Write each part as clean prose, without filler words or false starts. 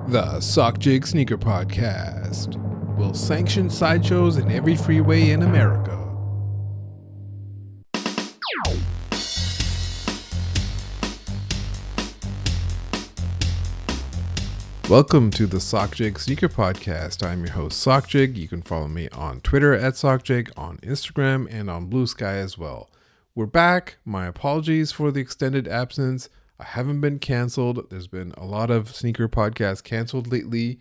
The Sock Jig Sneaker Podcast will sanction sideshows in every freeway in America. Welcome to the Sock Jig Sneaker Podcast. I'm your host, Sock Jig. You can follow me on Twitter at SockJig, on Instagram, and on Blue Sky as well. We're back. My apologies for the extended absence. I haven't been canceled. There's been a lot of sneaker podcasts canceled lately.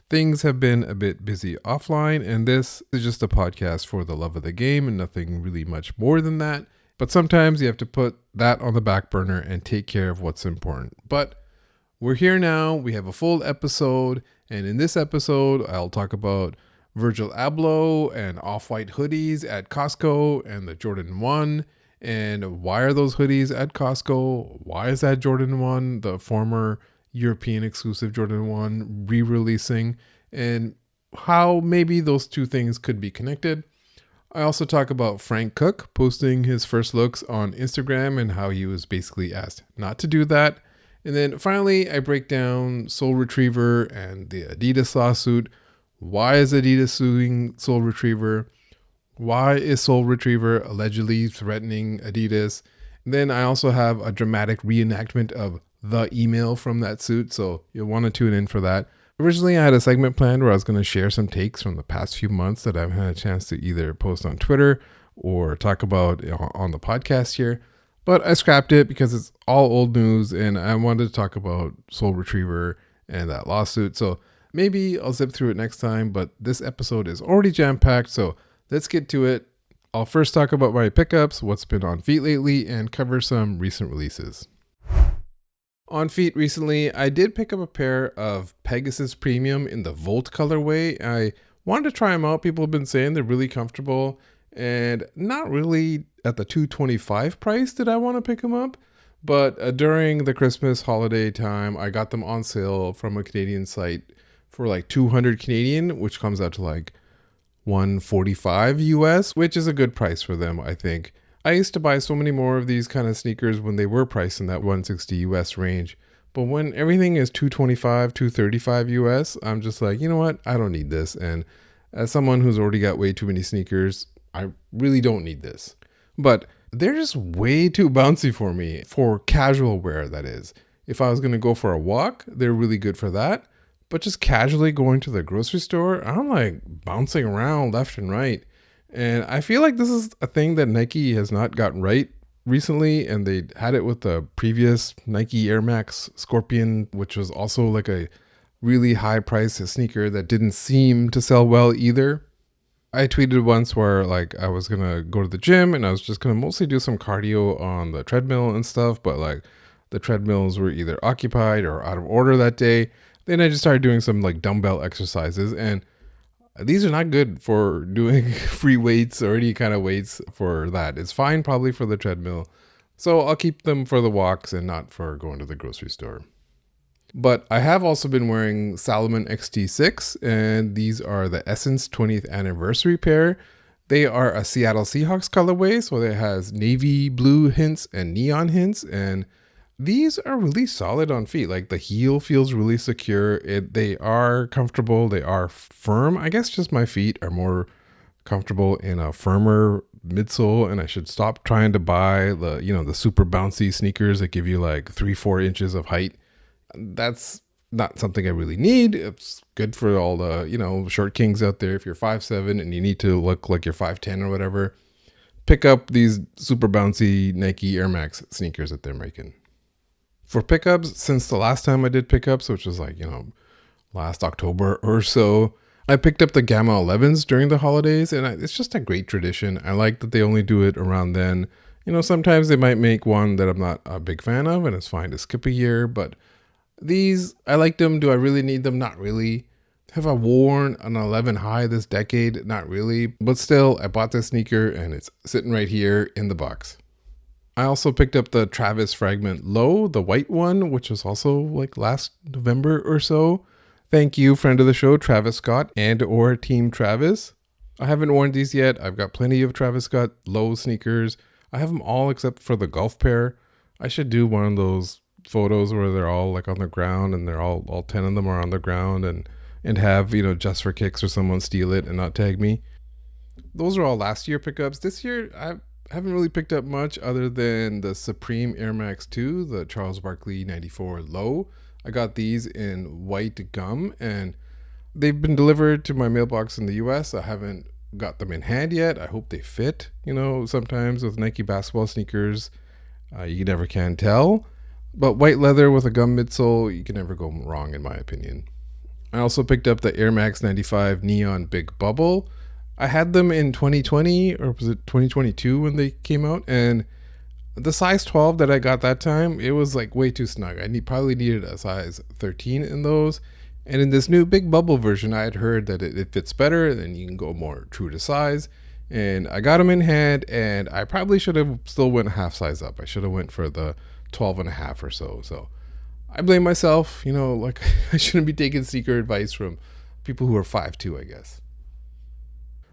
Things have been a bit busy offline, and this is just a podcast for the love of the game and nothing really much more than that. But sometimes you have to put that on the back burner and take care of what's important. But we're here now. We have a full episode, and in this episode, I'll talk about Virgil Abloh and off-white hoodies at Costco and the Jordan 1. And why are those hoodies at Costco? Why is that Jordan 1, the former European exclusive Jordan 1, re-releasing? And how maybe those two things could be connected. I also talk about Frank Cooke posting his first looks on Instagram and how he was basically asked not to do that. And then finally, I break down Soul Retriever and the Adidas lawsuit. Why is Adidas suing Soul Retriever? Why is Soul Retriever allegedly threatening Adidas? And then I also have a dramatic reenactment of the email from that suit, so you'll want to tune in for that. Originally, I had a segment planned where I was going to share some takes from the past few months that I've had a chance to either post on Twitter or talk about on the podcast here. But I scrapped it because it's all old news and I wanted to talk about Soul Retriever and that lawsuit. So maybe I'll zip through it next time, but this episode is already jam-packed, so let's get to it. I'll first talk about my pickups, what's been on feet lately, and cover some recent releases. On feet recently, I did pick up a pair of Pegasus Premium in the Volt colorway. I wanted to try them out. People have been saying they're really comfortable and not really at the $225 price did I want to pick them up. But during the Christmas holiday time, I got them on sale from a Canadian site for like 200 Canadian, which comes out to like $145 US, which is a good price for them, I think. I used to buy so many more of these kind of sneakers when they were priced in that $160 US range. But when everything is $225, $235 US, I'm just like, you know what? I don't need this. And as someone who's already got way too many sneakers, I really don't need this. But they're just way too bouncy for me, for casual wear, that is. If I was going to go for a walk, they're really good for that. But just casually going to the grocery store, I'm like bouncing around left and right. And I feel like this is a thing that Nike has not gotten right recently. And they had it with the previous Nike Air Max Scorpion, which was also like a really high price sneaker that didn't seem to sell well either. I tweeted once where like I was going to go to the gym and I was just going to mostly do some cardio on the treadmill and stuff. But like the treadmills were either occupied or out of order that day. Then I just started doing some like dumbbell exercises, and these are not good for doing free weights or any kind of weights for that. It's fine probably for the treadmill. So I'll keep them for the walks and not for going to the grocery store. But I have also been wearing Salomon XT6, and these are the Essence 20th anniversary pair. They are a Seattle Seahawks colorway, so it has navy blue hints and neon hints, and these are really solid on feet. Like the heel feels really secure. They are comfortable. They are firm. I guess just my feet are more comfortable in a firmer midsole, and I should stop trying to buy the super bouncy sneakers that give you like 3-4 inches of height. That's not something I really need. It's good for all the short kings out there. If you're 5'7" and you need to look like you're 5'10" or whatever, pick up these super bouncy Nike Air Max sneakers that they're making. For pickups, since the last time I did pickups, which was like, last October or so, I picked up the Gamma 11s during the holidays, and it's just a great tradition. I like that they only do it around then. Sometimes they might make one that I'm not a big fan of, and it's fine to skip a year, but these, I like them. Do I really need them? Not really. Have I worn an 11 high this decade? Not really. But still, I bought this sneaker, and it's sitting right here in the box. I also picked up the Travis Fragment Low, the white one, which was also like last November or so. Thank you, friend of the show, Travis Scott and or Team Travis. I haven't worn these yet. I've got plenty of Travis Scott Low sneakers. I have them all except for the golf pair. I should do one of those photos where they're all like on the ground and they're all 10 of them are on the ground and have, just for kicks or someone steal it and not tag me. Those are all last year pickups. This year, I haven't really picked up much other than the Supreme Air Max 2, the Charles Barkley 94 Low. I got these in white gum and they've been delivered to my mailbox in the US. I haven't got them in hand yet. I hope they fit. Sometimes with Nike basketball sneakers, you never can tell. But white leather with a gum midsole, you can never go wrong, in my opinion. I also picked up the Air Max 95 Neon Big Bubble. I had them in 2020, or was it 2022 when they came out? And the size 12 that I got that time, it was like way too snug. I probably needed a size 13 in those. And in this new Big Bubble version, I had heard that it fits better and you can go more true to size. And I got them in hand, and I probably should have still went half size up. I should have went for the 12 and a half or so. So I blame myself, like I shouldn't be taking sneaker advice from people who are 5'2", I guess.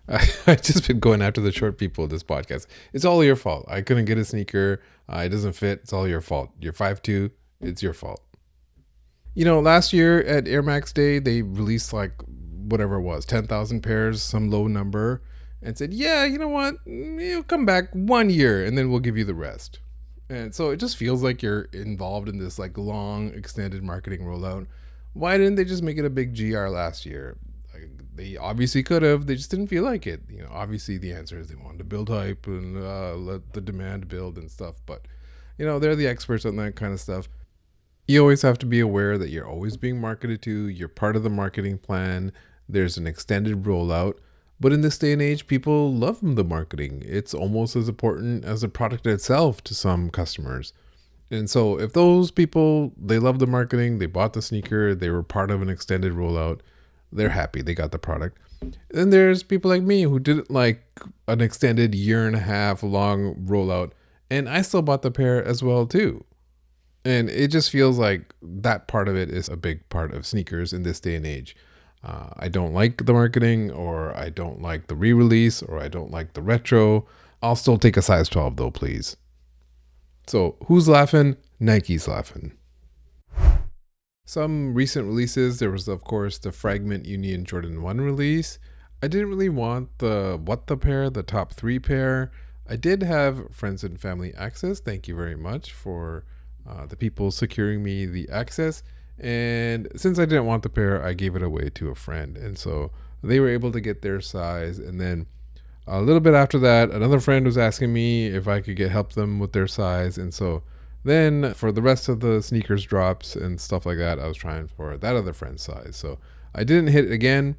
I've just been going after the short people of this podcast. It's all your fault. I couldn't get a sneaker. It doesn't fit. It's all your fault. You're 5'2". It's your fault. Last year at Air Max Day, they released like whatever it was, 10,000 pairs, some low number, and said, yeah, you know what? You'll come back 1 year and then we'll give you the rest. And so it just feels like you're involved in this like long extended marketing rollout. Why didn't they just make it a big GR last year? They obviously could have. They just didn't feel like it. Obviously the answer is they wanted to build hype and let the demand build and stuff. But, they're the experts on that kind of stuff. You always have to be aware that you're always being marketed to. You're part of the marketing plan. There's an extended rollout. But in this day and age, people love the marketing. It's almost as important as the product itself to some customers. And so if those people, they love the marketing, they bought the sneaker, they were part of an extended rollout, they're happy, they got the product. Then there's people like me who didn't like an extended 1.5 year long rollout, and I still bought the pair as well too. And it just feels like that part of it is a big part of sneakers in this day and age. I don't like the marketing, or I don't like the re-release, or I don't like the retro. I'll still take a size 12 though, please. So who's laughing? Nike's laughing. Some recent releases, there was of course the Fragment Union Jordan 1 release. I didn't really want the pair, the top 3 pair. I did have friends and family access. Thank you very much for the people securing me the access. And since I didn't want the pair, I gave it away to a friend. And so they were able to get their size. And then a little bit after that, another friend was asking me if I could help them with their size. And so then for the rest of the sneakers drops and stuff like that, I was trying for that other friend's size. So I didn't hit it again.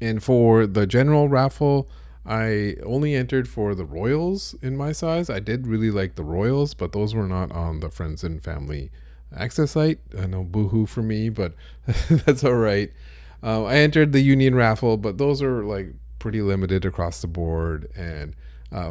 And for the general raffle, I only entered for the Royals in my size. I did really like the Royals, but those were not on the friends and family access site. I know, boohoo for me, but that's all right. I entered the Union raffle, but those are like pretty limited across the board and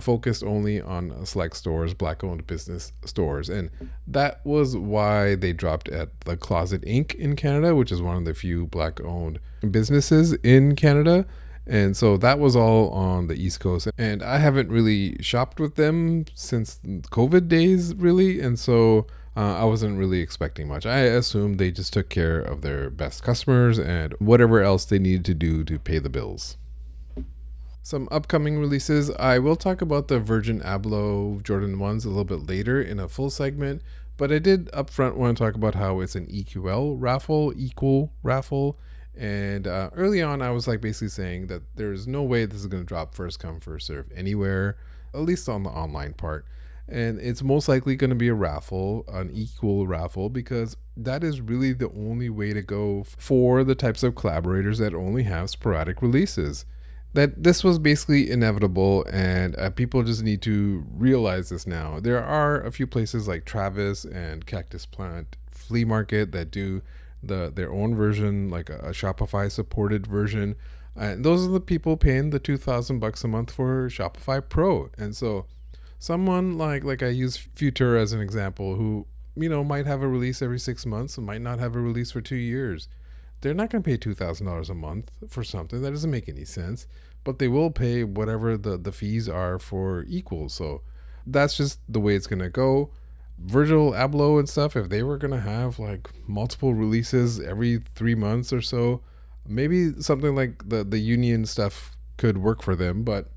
focused only on select stores, black-owned business stores. And that was why they dropped at the Closet Inc. in Canada, which is one of the few black-owned businesses in Canada. And so that was all on the East Coast. And I haven't really shopped with them since COVID days, really. And so I wasn't really expecting much. I assumed they just took care of their best customers and whatever else they needed to do to pay the bills. Some upcoming releases. I will talk about the Virgin Abloh Jordan 1s a little bit later in a full segment, but I did upfront want to talk about how it's an EQL raffle, equal raffle. And early on, I was like basically saying that there's no way this is going to drop first come, first serve anywhere, at least on the online part. And it's most likely going to be a raffle, an equal raffle, because that is really the only way to go for the types of collaborators that only have sporadic releases. That this was basically inevitable, and people just need to realize this now. There are a few places like Travis and Cactus Plant Flea Market that do their own version, like a Shopify supported version. And those are the people paying the $2,000 a month for Shopify Pro. And so someone like I use Futura as an example, who, might have a release every 6 months and might not have a release for 2 years. They're not going to pay $2,000 a month for something. That doesn't make any sense. But they will pay whatever the fees are for equals. So that's just the way it's going to go. Virgil Abloh and stuff, if they were going to have like multiple releases every 3 months or so, maybe something like the Union stuff could work for them, but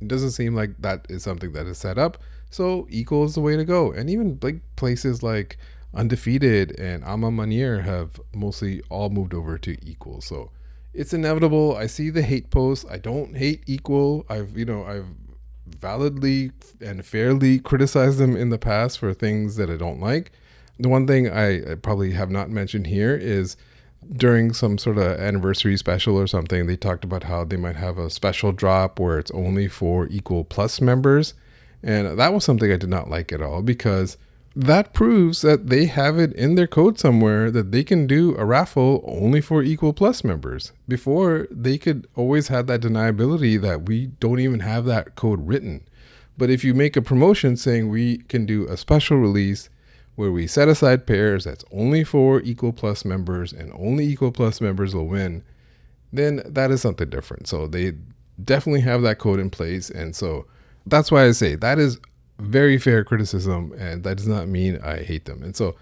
it doesn't seem like that is something that is set up. So Equal is the way to go. And even like places like Undefeated and Ama Manier have mostly all moved over to Equal. So it's inevitable. I see the hate posts. I don't hate Equal. I've validly and fairly criticized them in the past for things that I don't like. The one thing I probably have not mentioned here is during some sort of anniversary special or something, they talked about how they might have a special drop where it's only for Equal Plus members. And that was something I did not like at all, because that proves that they have it in their code somewhere that they can do a raffle only for Equal Plus members. Before, they could always have that deniability that we don't even have that code written. But if you make a promotion saying we can do a special release where we set aside pairs that's only for Equal Plus members and only Equal Plus members will win, then that is something different. So they definitely have that code in place. And so that's why I say that is very fair criticism, and that does not mean I hate them. And so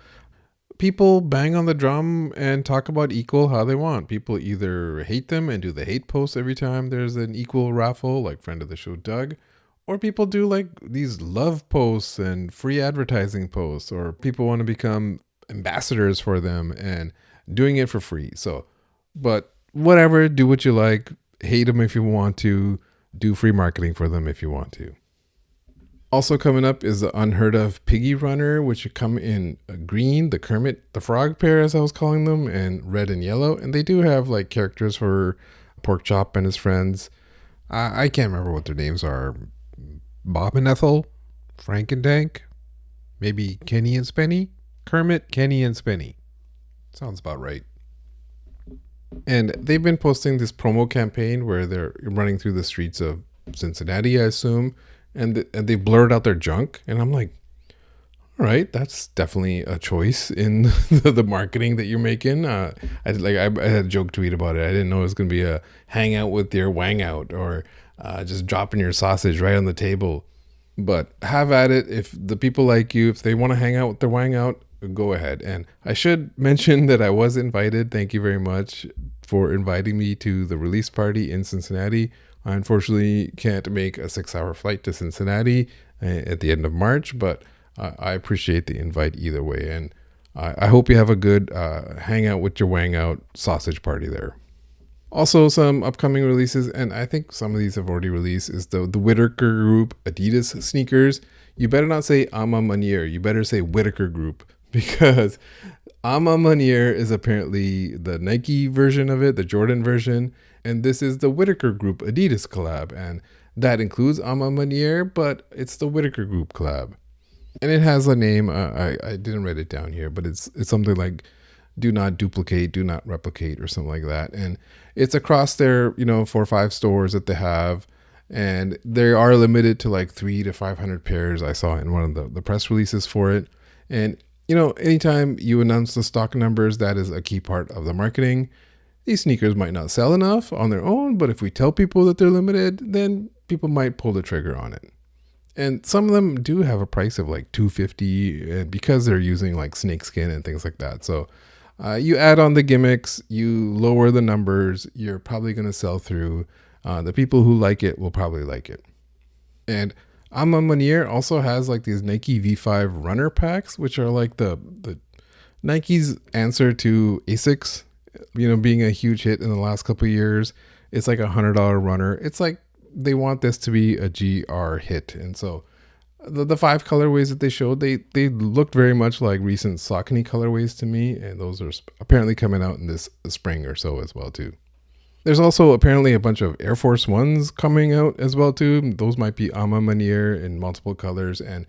people bang on the drum and talk about Equal how they want. People either hate them and do the hate posts every time there's an Equal raffle, like friend of the show Doug, or people do like these love posts and free advertising posts, or people want to become ambassadors for them and doing it for free. So, but whatever, do what you like, hate them if you want to, do free marketing for them if you want to. Also coming up is the unheard of Piggy runner, which come in green, the Kermit the Frog pair, as I was calling them, and red and yellow. And they do have like characters for Porkchop and his friends. I can't remember what their names are. Bob and Ethel, Frank and Dank, maybe Kenny and Spenny. Kermit, Kenny, and Spenny. Sounds about right. And they've been posting this promo campaign where they're running through the streets of Cincinnati, I assume. And they blurred out their junk, and I'm like, all right, that's definitely a choice in the marketing that you're making. I had a joke tweet about it. I didn't know it was going to be a hangout with your Wang out, or just dropping your sausage right on the table. But have at it. If the people like you, if they want to hang out with their Wang out, go ahead. And I should mention that I was invited. Thank you very much for inviting me to the release party in Cincinnati. I unfortunately can't make a 6-hour flight to Cincinnati at the end of March, but I appreciate the invite either way. And I hope you have a good hangout with your Wang out sausage party there. Also, some upcoming releases, and I think some of these have already released, is the Whitaker Group Adidas sneakers. You better not say Ama Manier. You better say Whitaker Group, because Ama Manier is apparently the Nike version of it, the Jordan version. And this is the Whitaker Group Adidas collab. And that includes Ama Manier, but it's the Whitaker Group collab. And it has a name. I didn't write it down here, but it's something like do not duplicate, do not replicate, or something like that. And it's across their 4 or 5 stores that they have. And they are limited to like 300 to 500 pairs. I saw in one of the press releases for it. And, anytime you announce the stock numbers, that is a key part of the marketing. These sneakers might not sell enough on their own, but if we tell people that they're limited, then people might pull the trigger on it. And some of them do have a price of like $250 because they're using like snakeskin and things like that. So you add on the gimmicks, you lower the numbers, you're probably going to sell through. The people who like it will probably like it. And Ama Manier also has like these Nike V5 runner packs, which are like the Nike's answer to ASICS. Being a huge hit in the last couple of years. It's like $100 runner. It's like they want this to be a GR hit. And so the 5 colorways that they showed, they looked very much like recent Saucony colorways to me. And those are apparently coming out in this spring or so as well too. There's also apparently a bunch of Air Force Ones coming out as well too. Those might be Ama Manier in multiple colors. And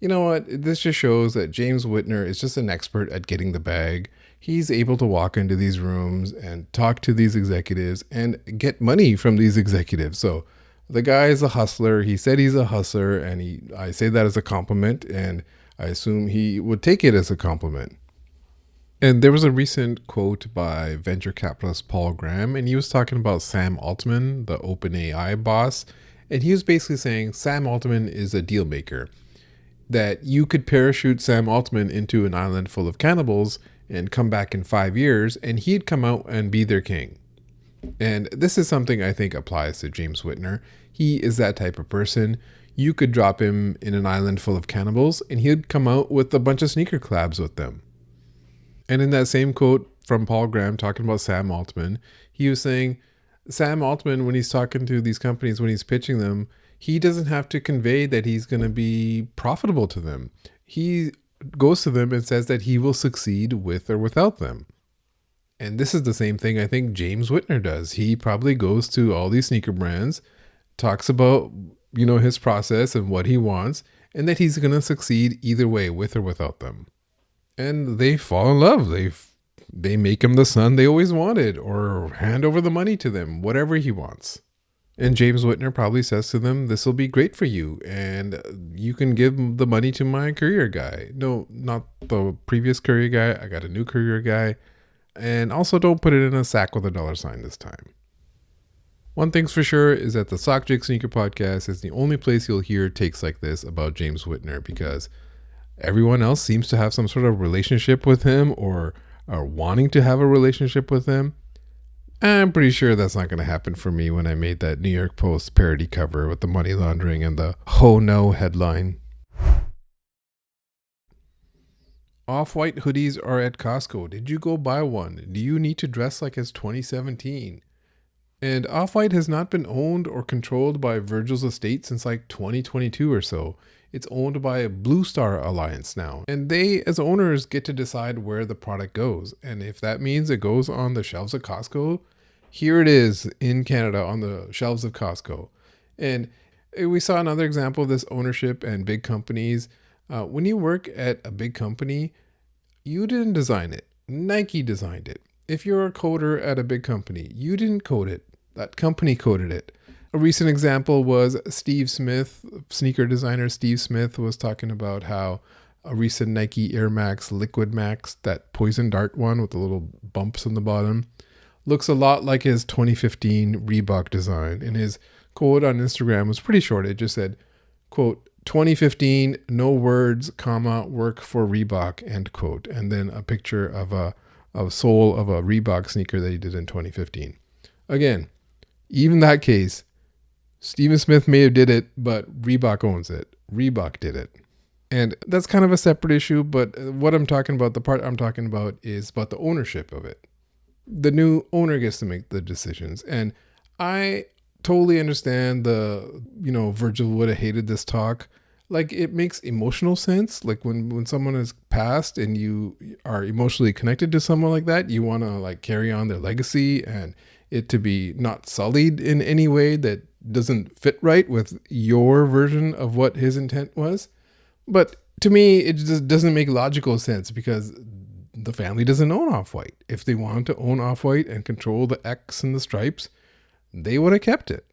you know what? This just shows that James Whitner is just an expert at getting the bag. He's able to walk into these rooms and talk to these executives and get money from these executives. So the guy is a hustler. He said he's a hustler, and I say that as a compliment, and I assume he would take it as a compliment. And there was a recent quote by venture capitalist Paul Graham, and he was talking about Sam Altman, the OpenAI boss, and he was basically saying Sam Altman is a deal maker. that you could parachute Sam Altman into an island full of cannibals and come back in 5 years and he'd come out and be their king. And this is something I think applies to James Whitner. He is that type of person. You could drop him in an island full of cannibals and he'd come out with a bunch of sneaker collabs with them. And in that same quote from Paul Graham talking about Sam Altman, he was saying Sam Altman, when he's talking to these companies, when he's pitching them, he doesn't have to convey that he's going to be profitable to them. He goes to them and says that he will succeed with or without them. And this is the same thing I think James Whitner does. He probably goes to all these sneaker brands, talks about, his process and what he wants, and that he's going to succeed either way, with or without them. And they fall in love. They make him the son they always wanted, or hand over the money to them, whatever he wants. And James Whitner probably says to them, this will be great for you, and you can give the money to my courier guy. No, not the previous courier guy. I got a new courier guy. And also don't put it in a sack with a $sign this time. One thing's for sure is that the Sock Jig Sneaker Podcast is the only place you'll hear takes like this about James Whitner, because everyone else seems to have some sort of relationship with him or are wanting to have a relationship with him. I'm pretty sure that's not going to happen for me when I made that New York Post parody cover with the money laundering and the "Ho No" headline. Off-white hoodies are at Costco. Did you go buy one? Do you need to dress like it's 2017? And Off-White has not been owned or controlled by Virgil's estate since like 2022 or so. It's owned by a Blue Star Alliance now. And they, as owners, get to decide where the product goes. And if that means it goes on the shelves of Costco, here it is in Canada on the shelves of Costco. And we saw another example of this ownership and big companies. When you work at a big company, you didn't design it. Nike designed it. If you're a coder at a big company, you didn't code it. That company coded it. A recent example was Steve Smith, sneaker designer Steve Smith, was talking about how a recent Nike Air Max Liquid Max, that poison dart one with the little bumps on the bottom, looks a lot like his 2015 Reebok design. And his quote on Instagram was pretty short. It just said, quote, 2015, no words, comma, work for Reebok, end quote. And then a picture of a sole of a Reebok sneaker that he did in 2015. Again, even that case, Steven Smith may have did it, but Reebok owns it. Reebok did it. And that's kind of a separate issue, but what I'm talking about, the part I'm talking about is about the ownership of it. The new owner gets to make the decisions. And I totally understand Virgil would have hated this talk. Like, it makes emotional sense. Like when someone has passed and you are emotionally connected to someone like that, you want to like carry on their legacy and it to be not sullied in any way that doesn't fit right with your version of what his intent was. But to me, it just doesn't make logical sense because the family doesn't own Off-White. If they wanted to own Off-White and control the X and the stripes, they would have kept it.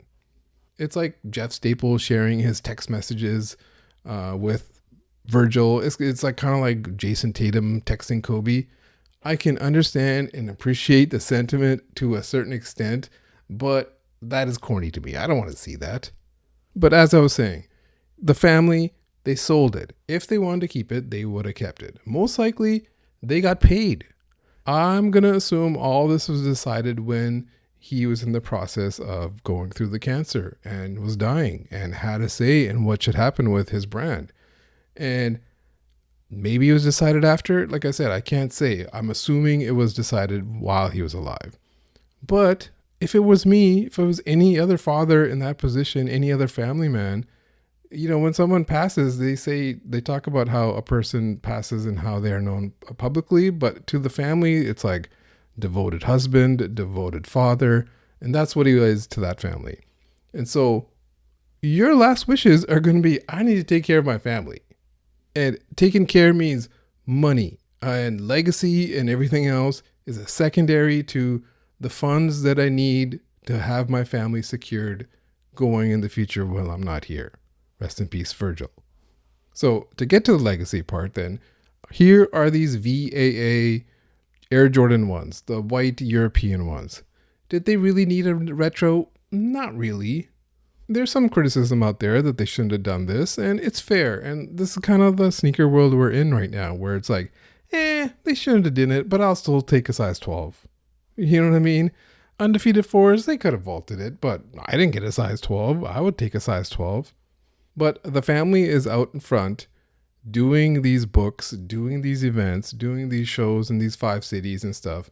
It's like Jeff Staples sharing his text messages with Virgil. It's like kind of like Jason Tatum texting Kobe. I can understand and appreciate the sentiment to a certain extent, but that is corny to me. I don't want to see that. But as I was saying, the family, they sold it. If they wanted to keep it, they would have kept it. Most likely, they got paid. I'm going to assume all this was decided when he was in the process of going through the cancer and was dying and had a say in what should happen with his brand. And maybe it was decided after. Like I said, I can't say. I'm assuming it was decided while he was alive. But if it was me, if it was any other father in that position, any other family man, when someone passes, they talk about how a person passes and how they are known publicly, but to the family, it's like devoted husband, devoted father, and that's what he is to that family. And so your last wishes are going to be, I need to take care of my family. And taking care means money and legacy and everything else is a secondary to the funds that I need to have my family secured going in the future while I'm not here. Rest in peace, Virgil. So to get to the legacy part then, here are these VAA Air Jordan ones, the white European ones. Did they really need a retro? Not really. there's some criticism out there that they shouldn't have done this, and it's fair. And this is kind of the sneaker world we're in right now, where it's like, they shouldn't have done it, but I'll still take a size 12. You know what I mean? Undefeated fours, they could have vaulted it, but I didn't get a size 12. I would take a size 12. But the family is out in front doing these books, doing these events, doing these shows in these 5 cities and stuff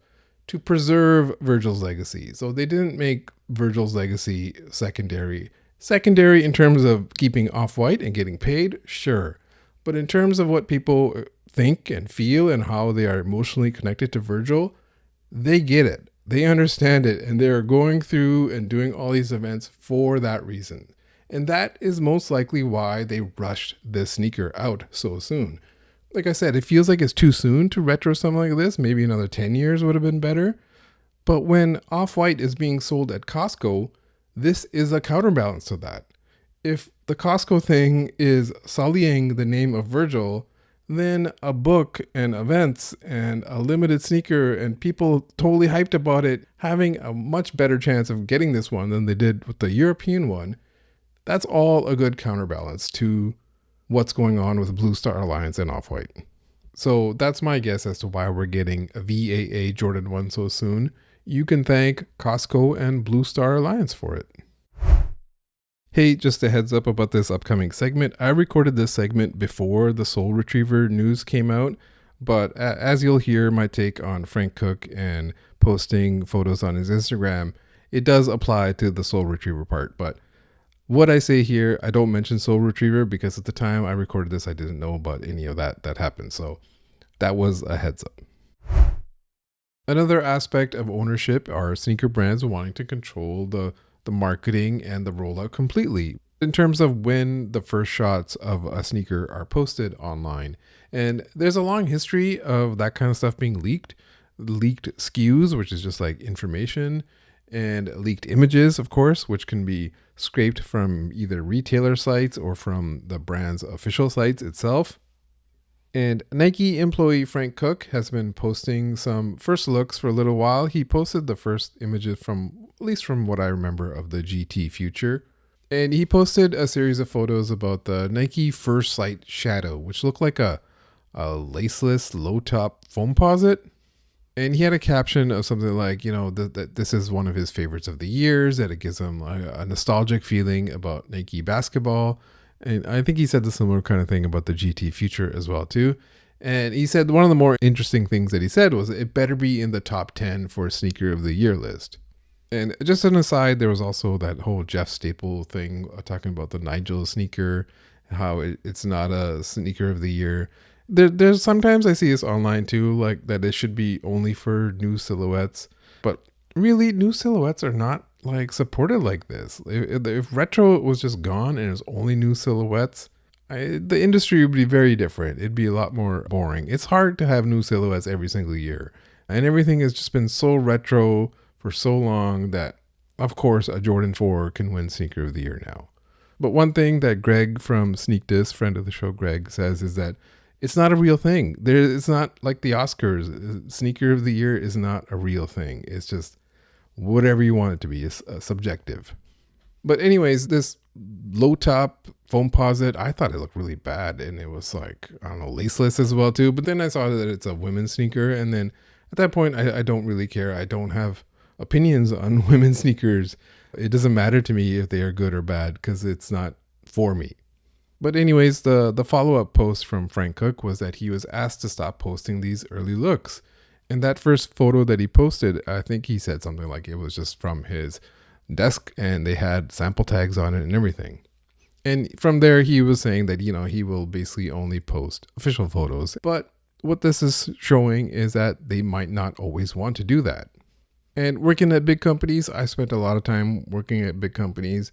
to preserve Virgil's legacy. So they didn't make Virgil's legacy secondary. Secondary in terms of keeping Off-White and getting paid, sure. But in terms of what people think and feel and how they are emotionally connected to Virgil, they get it. They understand it, and they're going through and doing all these events for that reason. And that is most likely why they rushed this sneaker out so soon. Like I said, it feels like it's too soon to retro something like this. Maybe another 10 years would have been better. But when Off-White is being sold at Costco, this is a counterbalance to that. If the Costco thing is sullying the name of Virgil, then a book and events and a limited sneaker and people totally hyped about it having a much better chance of getting this one than they did with the European one, that's all a good counterbalance to what's going on with Blue Star Alliance and Off-White. So that's my guess as to why we're getting a VAA Jordan 1 so soon. You can thank Costco and Blue Star Alliance for it. Hey, just a heads up about this upcoming segment. I recorded this segment before the Soul Retriever news came out, but as you'll hear my take on Frank Cooke and posting photos on his Instagram, it does apply to the Soul Retriever part. But what I say here, I don't mention Soul Retriever because at the time I recorded this, I didn't know about any of that happened. So that was a heads up. Another aspect of ownership are sneaker brands wanting to control the marketing and the rollout completely in terms of when the first shots of a sneaker are posted online. And there's a long history of that kind of stuff being leaked SKUs, which is just like information, and leaked images, of course, which can be scraped from either retailer sites or from the brand's official sites itself. And Nike employee Frank Cooke has been posting some first looks for a little while. He posted the first images from, at least from what I remember, of the GT Future. And he posted a series of photos about the Nike First Sight Shadow, which looked like a laceless low-top foamposite. And he had a caption of something like, that this is one of his favorites of the years, that it gives him a nostalgic feeling about Nike basketball. And I think he said the similar kind of thing about the GT Future as well, too. And he said one of the more interesting things that he said was it better be in the top 10 for a sneaker of the year list. And just an aside, there was also that whole Jeff Staple thing talking about the Nigel sneaker, how it's not a sneaker of the year. There's sometimes I see this online too, like that it should be only for new silhouettes. But really, new silhouettes are not like supported like this. If retro was just gone and it was only new silhouettes, the industry would be very different. It'd be a lot more boring. It's hard to have new silhouettes every single year. And everything has just been so retro for so long that, of course, a Jordan 4 can win Sneaker of the Year now. But one thing that Greg from Sneak This, friend of the show Greg, says is that it's not a real thing. It's not like the Oscars. Sneaker of the Year is not a real thing. It's just whatever you want it to be. It's subjective. But anyways, this low top foamposite, I thought it looked really bad. And it was like, I don't know, laceless as well too. But then I saw that it's a women's sneaker. And then at that point, I don't really care. I don't have opinions on women's sneakers. It doesn't matter to me if they are good or bad because it's not for me. But anyways, the follow-up post from Frank Cooke was that he was asked to stop posting these early looks. And that first photo that he posted, I think he said something like it was just from his desk and they had sample tags on it and everything. And from there, he was saying that, he will basically only post official photos. But what this is showing is that they might not always want to do that. And working at big companies, I spent a lot of time working at big companies.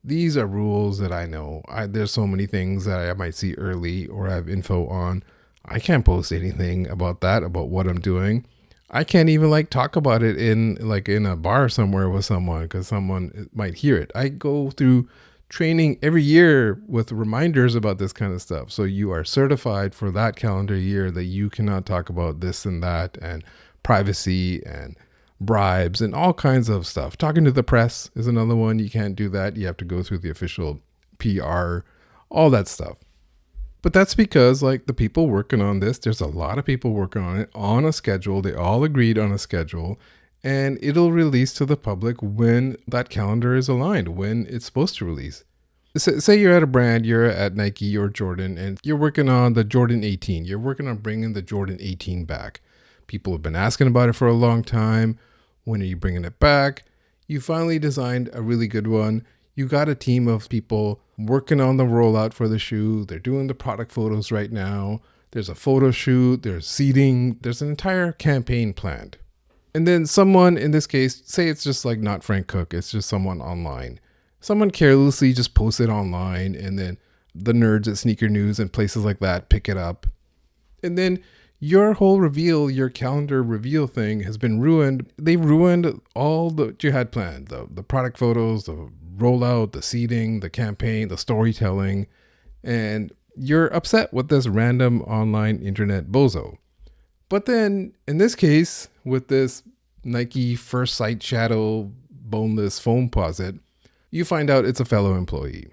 These are rules that I know. There's so many things that I might see early or have info on. I can't post anything about that, about what I'm doing. I can't even talk about it in a bar somewhere with someone because someone might hear it. I go through training every year with reminders about this kind of stuff. So you are certified for that calendar year that you cannot talk about this and that and privacy and bribes and all kinds of stuff. Talking to the press is another one. You can't do that. You have to go through the official PR, all that stuff. But that's because like the people working on this, there's a lot of people working on it on a schedule. They all agreed on a schedule, and it'll release to the public when that calendar is aligned, when it's supposed to release. Say you're at a brand, you're at Nike or Jordan, and you're working on the Jordan 18. You're working on bringing the Jordan 18 back. People have been asking about it for a long time. When are you bringing it back? You finally designed a really good one. You got a team of people working on the rollout for the shoe. They're doing the product photos right now. There's a photo shoot. There's seating. There's an entire campaign planned. And then someone, in this case, say it's just like not Frank Cooke. It's just someone online. Someone carelessly just posts it online, and then the nerds at Sneaker News and places like that pick it up. And then your whole reveal, your calendar reveal thing has been ruined. They ruined all that you had planned. The product photos, the rollout, the seating, the campaign, the storytelling. And you're upset with this random online internet bozo. But then in this case, with this Nike First Sight Shadow boneless foamposite, you find out it's a fellow employee.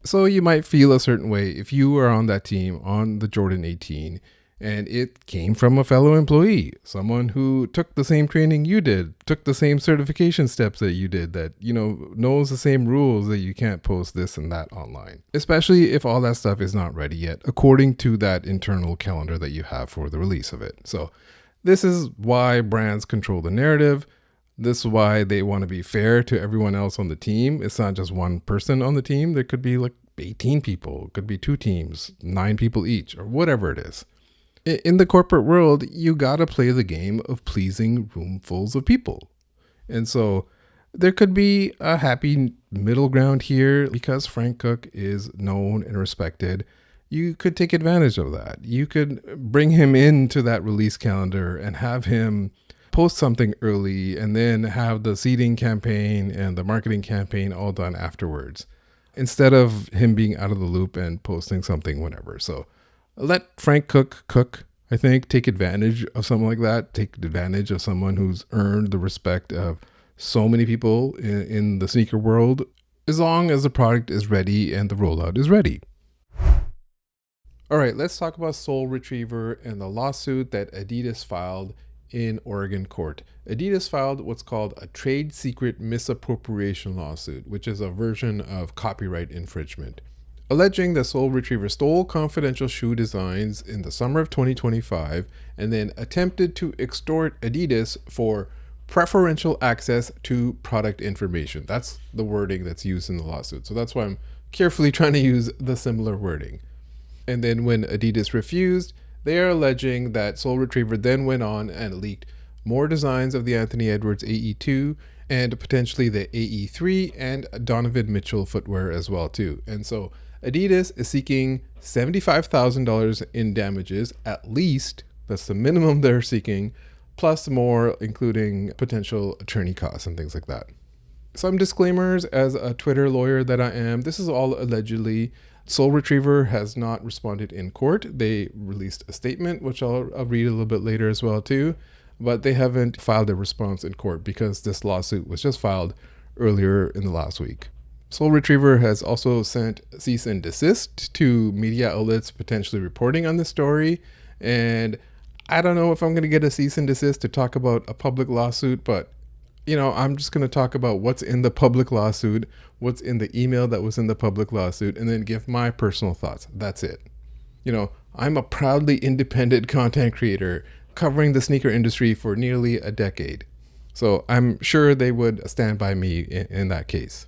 So you might feel a certain way if you were on that team on the Jordan 18 and it came from a fellow employee, someone who took the same training you did, took the same certification steps that you did, that, knows the same rules that you can't post this and that online. Especially if all that stuff is not ready yet, according to that internal calendar that you have for the release of it. So this is why brands control the narrative. This is why they want to be fair to everyone else on the team. It's not just one person on the team. There could be like 18 people. It could be 2 teams, 9 people each, or whatever it is. In the corporate world, you got to play the game of pleasing roomfuls of people. And so there could be a happy middle ground here because Frank Cooke is known and respected. You could take advantage of that. You could bring him into that release calendar and have him post something early and then have the seeding campaign and the marketing campaign all done afterwards, instead of him being out of the loop and posting something whenever. So let Frank Cooke cook, I think. Take advantage of someone like that. Take advantage of someone who's earned the respect of so many people in the sneaker world, as long as the product is ready and the rollout is ready. All right, let's talk about Soul Retriever and the lawsuit that Adidas filed in Oregon court. Adidas filed what's called a trade secret misappropriation lawsuit, which is a version of copyright infringement, alleging that Soul Retriever stole confidential shoe designs in the summer of 2025 and then attempted to extort Adidas for preferential access to product information. That's the wording that's used in the lawsuit. So that's why I'm carefully trying to use the similar wording. And then when Adidas refused, they are alleging that Soul Retriever then went on and leaked more designs of the Anthony Edwards AE2 and potentially the AE3 and Donovan Mitchell footwear as well too. And so Adidas is seeking $75,000 in damages, at least. That's the minimum they're seeking, plus more, including potential attorney costs and things like that. Some disclaimers as a Twitter lawyer that I am. This is all allegedly. Soul Retriever has not responded in court. They released a statement, which I'll read a little bit later as well too, but they haven't filed a response in court because this lawsuit was just filed earlier in the last week. Soul Retriever has also sent cease and desist to media outlets potentially reporting on this story, and I don't know if I'm going to get a cease and desist to talk about a public lawsuit, but I'm just going to talk about what's in the public lawsuit, what's in the email that was in the public lawsuit, and then give my personal thoughts. That's it. I'm a proudly independent content creator covering the sneaker industry for nearly a decade. So I'm sure they would stand by me in that case.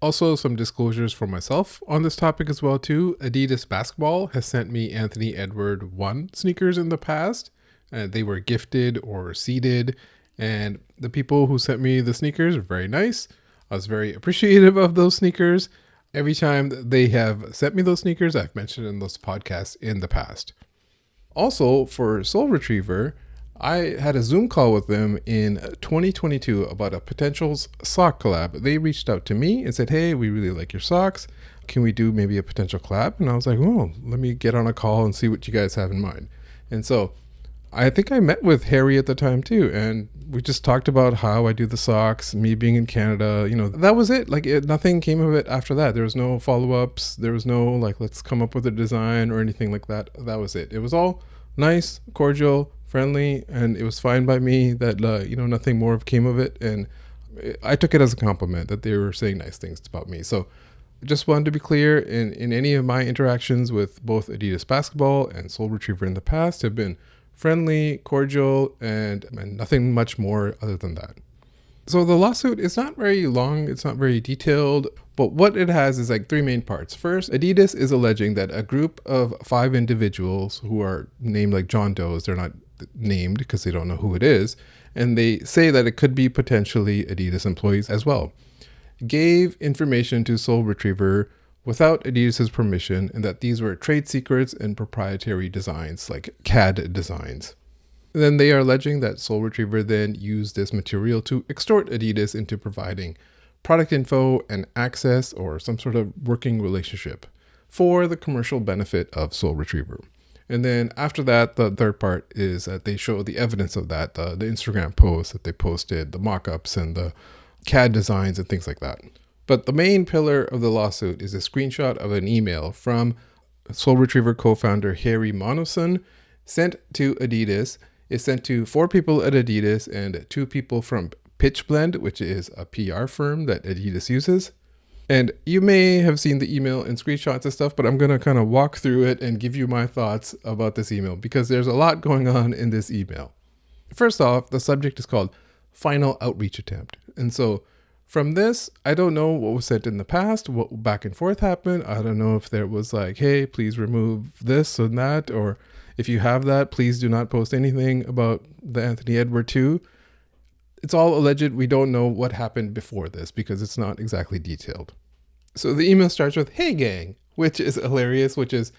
Also, some disclosures for myself on this topic as well too. Adidas Basketball has sent me Anthony Edward 1 sneakers in the past. They were gifted or seeded. And the people who sent me the sneakers are very nice. I was very appreciative of those sneakers. Every time they have sent me those sneakers, I've mentioned in those podcasts in the past. Also, for Soul Retriever, I had a Zoom call with them in 2022 about a potential sock collab. They reached out to me and said, hey, we really like your socks. Can we do maybe a potential collab? And I was like, oh, let me get on a call and see what you guys have in mind. And so I think I met with Harry at the time too, and we just talked about how I do the socks, me being in Canada. That was it. Like, nothing came of it after that. There was no follow-ups. There was no like, let's come up with a design or anything like that. That was it. It was all nice, cordial, friendly, and it was fine by me that nothing more came of it. And I took it as a compliment that they were saying nice things about me. So just wanted to be clear, in any of my interactions with both Adidas Basketball and Soul Retriever in the past have been friendly, cordial, and nothing much more other than that. So the lawsuit is not very long, it's not very detailed, but what it has is like three main parts. First, Adidas is alleging that a group of 5 individuals who are named like John Does, they're not named because they don't know who it is, and they say that it could be potentially Adidas employees as well, gave information to Soul Retriever without Adidas's permission, and that these were trade secrets and proprietary designs, like CAD designs. And then they are alleging that Soul Retriever then used this material to extort Adidas into providing product info and access or some sort of working relationship for the commercial benefit of Soul Retriever. And then after that, the third part is that they show the evidence of that, the Instagram posts that they posted, the mock-ups and the CAD designs and things like that. But the main pillar of the lawsuit is a screenshot of an email from Soul Retriever co-founder Harry Monoson sent to Adidas. It's sent to 4 people at Adidas and 2 people from Pitchblend, which is a PR firm that Adidas uses. And you may have seen the email and screenshots and stuff, but I'm going to kind of walk through it and give you my thoughts about this email because there's a lot going on in this email. First off, the subject is called Final Outreach Attempt. And so from this, I don't know what was said in the past, what back and forth happened. I don't know if there was like, hey, please remove this and that, or if you have that, please do not post anything about the Anthony Edward 2. It's all alleged. We don't know what happened before this because it's not exactly detailed. So the email starts with, hey gang, which is hilarious, which is,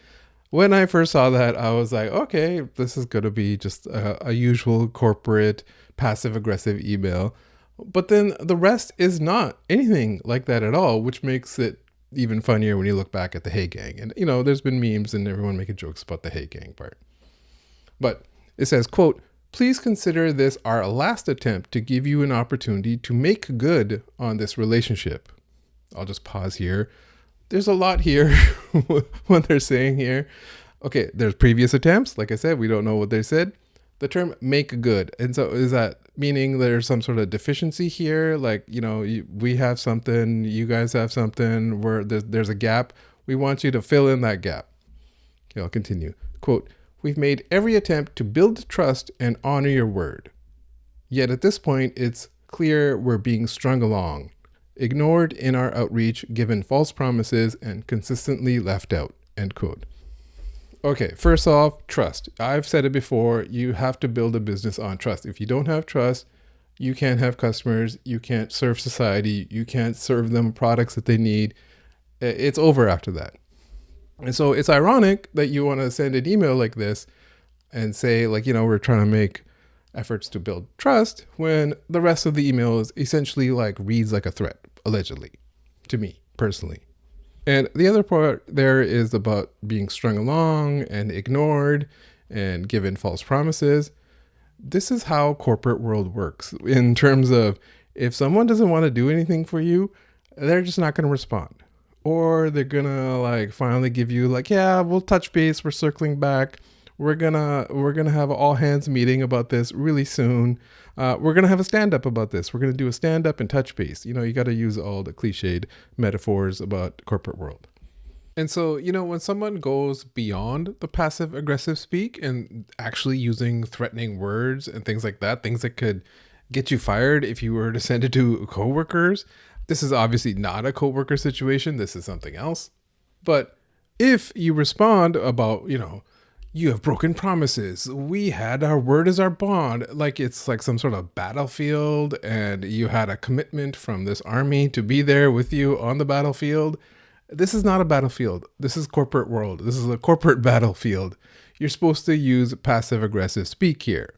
when I first saw that, I was like, okay, this is going to be just a usual corporate passive aggressive email. But then the rest is not anything like that at all, which makes it even funnier when you look back at the Hey Gang. And, there's been memes and everyone making jokes about the Hey Gang part. But it says, quote, please consider this our last attempt to give you an opportunity to make good on this relationship. I'll just pause here. There's a lot here, what they're saying here. Okay, there's previous attempts. Like I said, we don't know what they said. The term make good. And so is that meaning there's some sort of deficiency here? Like, we have something, you guys have something where there's a gap. We want you to fill in that gap. Okay, I'll continue. Quote, we've made every attempt to build trust and honor your word. Yet at this point, it's clear we're being strung along, ignored in our outreach, given false promises, and consistently left out, end quote. Okay, first off, trust. I've said it before, you have to build a business on trust. If you don't have trust, you can't have customers, you can't serve society, you can't serve them products that they need. It's over after that. And so it's ironic that you want to send an email like this and say, like, we're trying to make efforts to build trust when the rest of the email is essentially like reads like a threat, allegedly, to me personally. And the other part there is about being strung along and ignored and given false promises. This is how corporate world works in terms of if someone doesn't want to do anything for you, they're just not going to respond. Or they're going to like finally give you like, yeah, we'll touch base. We're circling back. We're going to have an all hands meeting about this really soon. We're going to have a stand-up about this. We're going to do a stand-up and touch base. You got to use all the cliched metaphors about corporate world. And so, when someone goes beyond the passive aggressive speak and actually using threatening words and things like that, things that could get you fired if you were to send it to coworkers, this is obviously not a coworker situation. This is something else. But if you respond about, you have broken promises. We had our word as our bond. Like it's like some sort of battlefield and you had a commitment from this army to be there with you on the battlefield. This is not a battlefield. This is corporate world. This is a corporate battlefield. You're supposed to use passive aggressive speak here.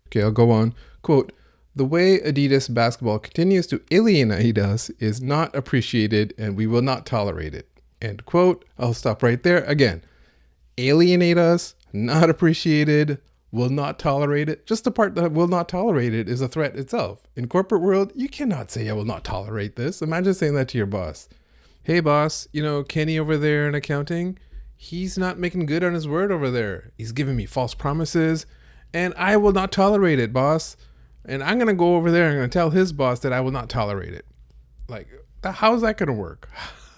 Okay, I'll go on. Quote, the way Adidas basketball continues to alienate us is not appreciated and we will not tolerate it. End quote. I'll stop right there. Again, alienate us, not appreciated, will not tolerate it. Just the part that will not tolerate it is a threat itself. In corporate world, you cannot say I will not tolerate this. Imagine saying that to your boss. Hey boss, Kenny over there in accounting, he's not making good on his word over there. He's giving me false promises and I will not tolerate it, boss. And I'm going to go over there and I'm going to tell his boss that I will not tolerate it. Like, how is that going to work?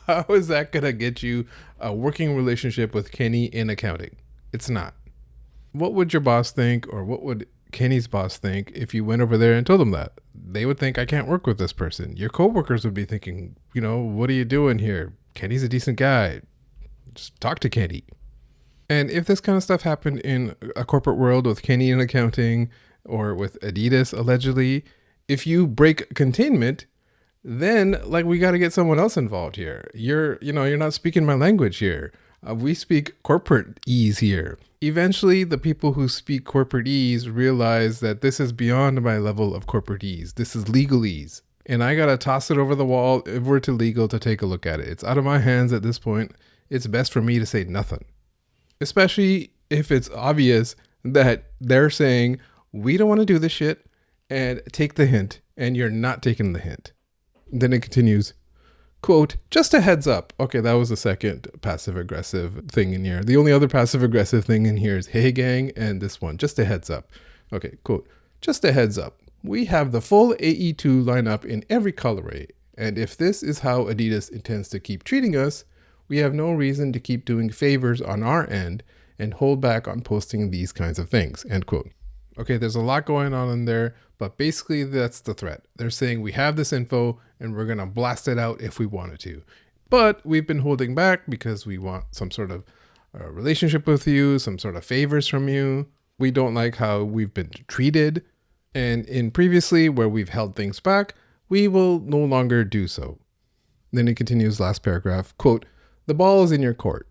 How is that going to get you a working relationship with Kenny in accounting? It's not. What would your boss think, or what would Kenny's boss think if you went over there and told them that? They would think, I can't work with this person. Your coworkers would be thinking, what are you doing here? Kenny's a decent guy. Just talk to Kenny. And if this kind of stuff happened in a corporate world with Kenny in accounting or with Adidas, allegedly, if you break containment, then we got to get someone else involved here. You're not speaking my language here. We speak corporate ease here. Eventually, the people who speak corporate ease realize that this is beyond my level of corporate ease. This is legalese. And I got to toss it over the wall over to legal to take a look at it. It's out of my hands at this point. It's best for me to say nothing. Especially if it's obvious that they're saying, we don't want to do this shit, and take the hint, and you're not taking the hint. Then it continues, quote, just a heads up. Okay, that was the second passive aggressive thing in here. The only other passive aggressive thing in here is, hey gang, and this one, just a heads up. Okay, quote, just a heads up. We have the full AE2 lineup in every colorway. And if this is how Adidas intends to keep treating us, we have no reason to keep doing favors on our end and hold back on posting these kinds of things, end quote. Okay, there's a lot going on in there, but basically that's the threat. They're saying we have this info and we're going to blast it out if we wanted to. But we've been holding back because we want some sort of relationship with you, some sort of favors from you. We don't like how we've been treated. And in previously where we've held things back, we will no longer do so. Then it continues, last paragraph, quote, the ball is in your court.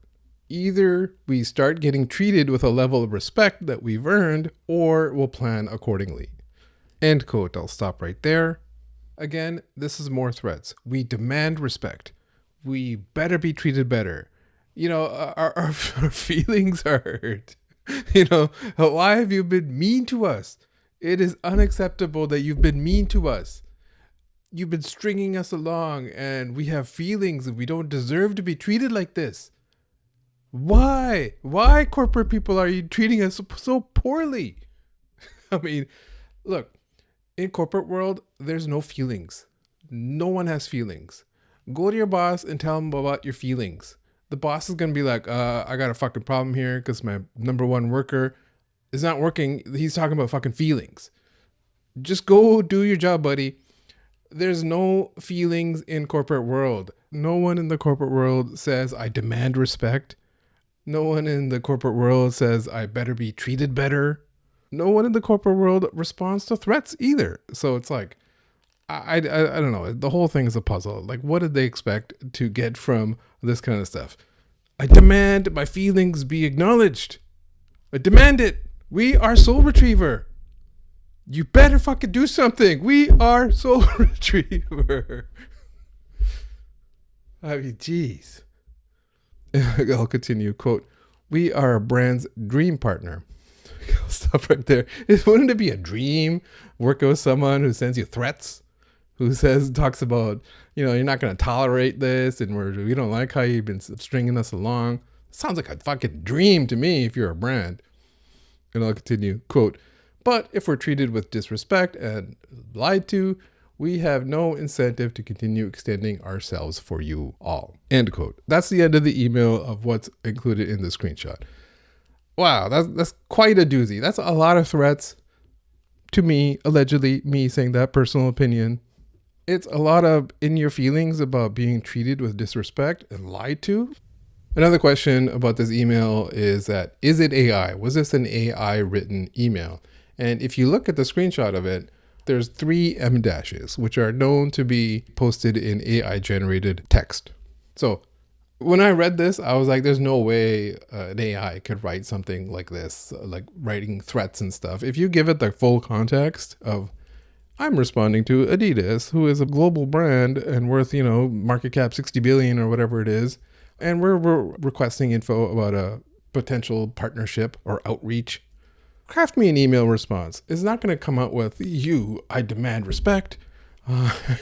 Either we start getting treated with a level of respect that we've earned, or we'll plan accordingly. End quote. I'll stop right there. Again, this is more threats. We demand respect. We better be treated better. Our feelings are hurt. Why have you been mean to us? It is unacceptable that you've been mean to us. You've been stringing us along and we have feelings and we don't deserve to be treated like this. Why? Why, corporate people, are you treating us so poorly? I mean, look, in corporate world, there's no feelings. No one has feelings. Go to your boss and tell him about your feelings. The boss is going to be like, I got a fucking problem here because my number one worker is not working. He's talking about fucking feelings. Just go do your job, buddy. There's no feelings in corporate world. No one in the corporate world says, I demand respect. No one in the corporate world says, I better be treated better. No one in the corporate world responds to threats either. So it's like, I don't know. The whole thing is a puzzle. Like, what did they expect to get from this kind of stuff? I demand my feelings be acknowledged. I demand it. We are Soul Retriever. You better fucking do something. We are Soul Retriever. I mean, geez. I'll continue. Quote, we are a brand's dream partner. I'll stop right there. Wouldn't it be a dream working with someone who sends you threats? Who talks about, you're not going to tolerate this and we don't like how you've been stringing us along. Sounds like a fucking dream to me if you're a brand. And I'll continue. Quote, but if we're treated with disrespect and lied to, we have no incentive to continue extending ourselves for you all. End quote. That's the end of the email of what's included in the screenshot. Wow, that's quite a doozy. That's a lot of threats to me, allegedly, me saying that personal opinion. It's a lot of in your feelings about being treated with disrespect and lied to. Another question about this email is that, is it AI? Was this an AI written email? And if you look at the screenshot of it, there's 3 M dashes, which are known to be posted in AI generated text. So when I read this, I was like, there's no way an AI could write something like this, like writing threats and stuff. If you give it the full context of, I'm responding to Adidas, who is a global brand and worth, market cap 60 billion or whatever it is. And we're requesting info about a potential partnership or outreach. craft me an email response. It's not going to come out with, "You, I demand respect.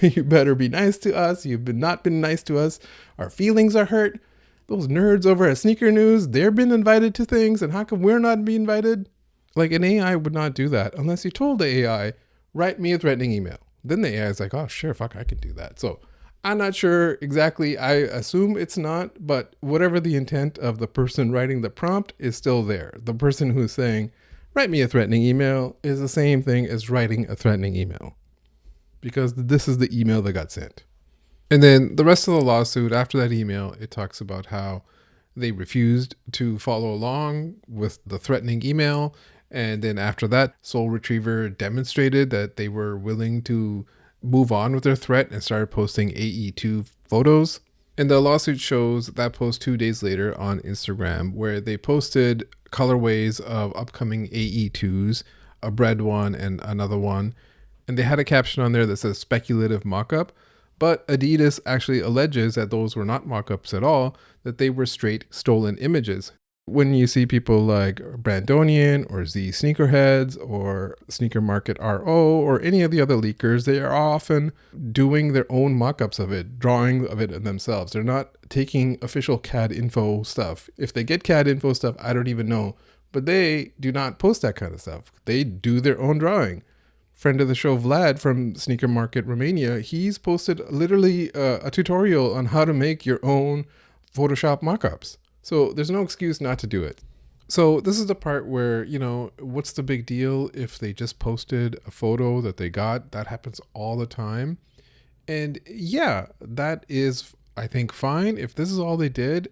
You better be nice to us. You've not been nice to us. Our feelings are hurt. Those nerds over at Sneaker News, they're been invited to things, and how come we're not being invited?" Like, an AI would not do that unless you told the AI, "Write me a threatening email." Then the AI is like, "Oh, sure, fuck, I can do that." So I'm not sure exactly. I assume it's not, but whatever the intent of the person writing the prompt is still there. The person who's saying, "Write me a threatening email," is the same thing as writing a threatening email, because this is the email that got sent. And then the rest of the lawsuit, after that email, it talks about how they refused to follow along with the threatening email. And then after that, Soul Retriever demonstrated that they were willing to move on with their threat and started posting AE2 photos. And the lawsuit shows that post 2 days later on Instagram, where they posted colorways of upcoming AE2s, a bread one and another one. And they had a caption on there that says "speculative mock-up." But Adidas actually alleges that those were not mock-ups at all, that they were straight stolen images. When you see people like Brandonian or Z Sneakerheads or Sneaker Market RO or any of the other leakers, they are often doing their own mock-ups of it, drawing of it themselves. They're not taking official CAD info stuff. If they get CAD info stuff, I don't even know. But they do not post that kind of stuff. They do their own drawing. Friend of the show, Vlad from Sneaker Market Romania, he's posted literally a tutorial on how to make your own Photoshop mockups. So there's no excuse not to do it. So this is the part where, what's the big deal if they just posted a photo that they got? That happens all the time. And yeah, that is, I think, fine. If this is all they did,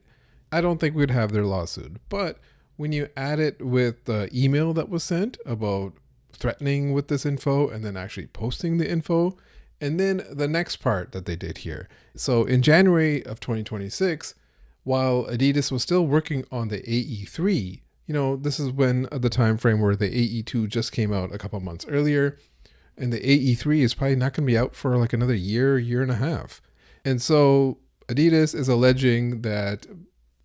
I don't think we'd have their lawsuit. But when you add it with the email that was sent about threatening with this info and then actually posting the info, and then the next part that they did here. So in January of 2026, while Adidas was still working on the AE3, this is when the time frame where the AE2 just came out a couple months earlier, and the AE3 is probably not going to be out for like another year and a half. And so Adidas is alleging that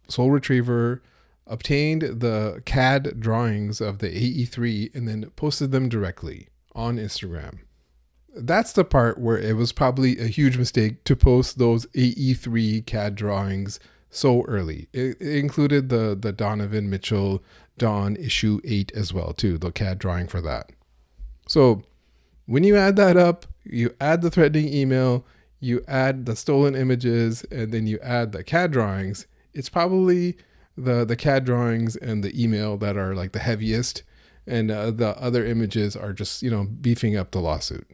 Soul Retriever obtained the CAD drawings of the AE3 and then posted them directly on Instagram. That's the part where it was probably a huge mistake to post those AE3 CAD drawings so early. It included the Donovan Mitchell Dawn issue 8 as well too, the CAD drawing for that. So when you add that up, you add the threatening email, you add the stolen images, and then you add the CAD drawings, it's probably the CAD drawings and the email that are like the heaviest, and the other images are just, beefing up the lawsuit.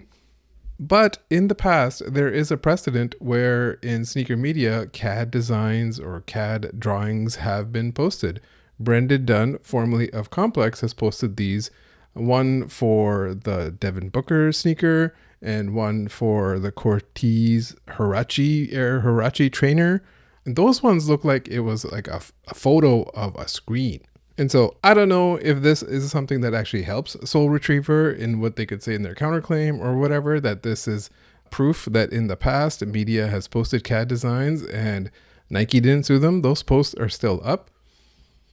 But in the past, there is a precedent where in sneaker media, CAD designs or CAD drawings have been posted. Brendan Dunn, formerly of Complex, has posted these, one for the Devin Booker sneaker and one for the Cortez Air Huarache trainer. And those ones look like it was like a photo of a screen. And so I don't know if this is something that actually helps Soul Retriever in what they could say in their counterclaim or whatever, that this is proof that in the past media has posted CAD designs and Nike didn't sue them. Those posts are still up.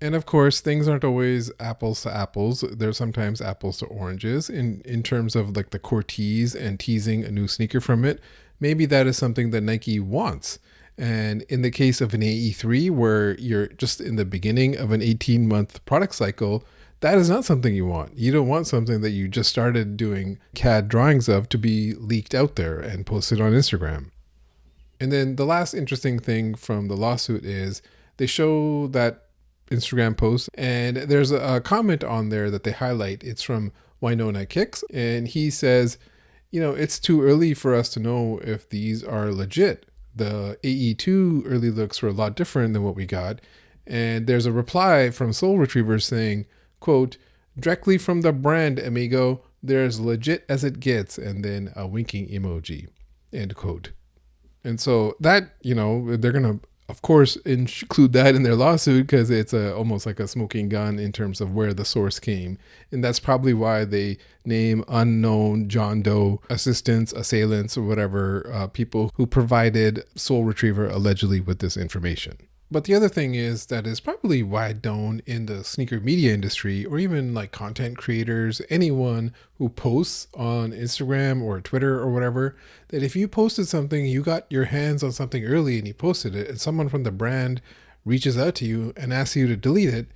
And of course, things aren't always apples to apples. There's sometimes apples to oranges in terms of like the Cortez and teasing a new sneaker from it. Maybe that is something that Nike wants. And in the case of an AE3, where you're just in the beginning of an 18-month product cycle, that is not something you want. You don't want something that you just started doing CAD drawings of to be leaked out there and posted on Instagram. And then the last interesting thing from the lawsuit is they show that Instagram post, and there's a comment on there that they highlight. It's from Winona Kicks, and he says, it's too early for us to know if these are legit. The AE2 early looks were a lot different than what we got. And there's a reply from Soul Retriever saying, quote, "Directly from the brand, amigo, they're as legit as it gets," and then a winking emoji, end quote. And so that, they're going to, of course, include that in their lawsuit because it's almost like a smoking gun in terms of where the source came. And that's probably why they name unknown John Doe assistants, assailants, or whatever, people who provided Soul Retriever allegedly with this information. But the other thing is that is probably wide known in the sneaker media industry, or even like content creators, anyone who posts on Instagram or Twitter or whatever, that if you posted something, you got your hands on something early and you posted it, and someone from the brand reaches out to you and asks you to delete it,